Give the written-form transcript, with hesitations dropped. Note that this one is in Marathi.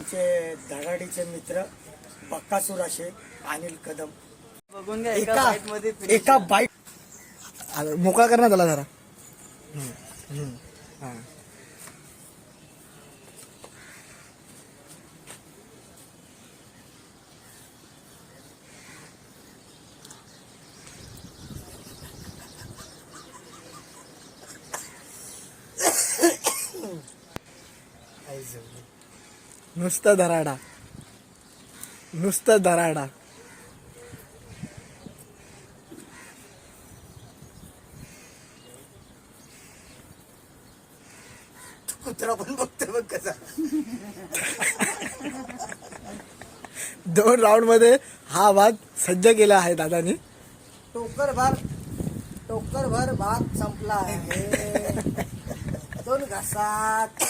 आमचे धडाडीचे मित्र बक्कासूर असे अनिल कदम. बघून घ्या एका बाईट मध्ये एका बाईट मोकळा कर ना त्याला जरा. हा. नुसतं धराडा, नुसतं धराडा. कुत्रा पण बघतोय बघ कसा. 2 राऊंड मध्ये हा वाद सज्ज केला आहे दादानी. टोकरभर भात संपला आहे. 2 घासात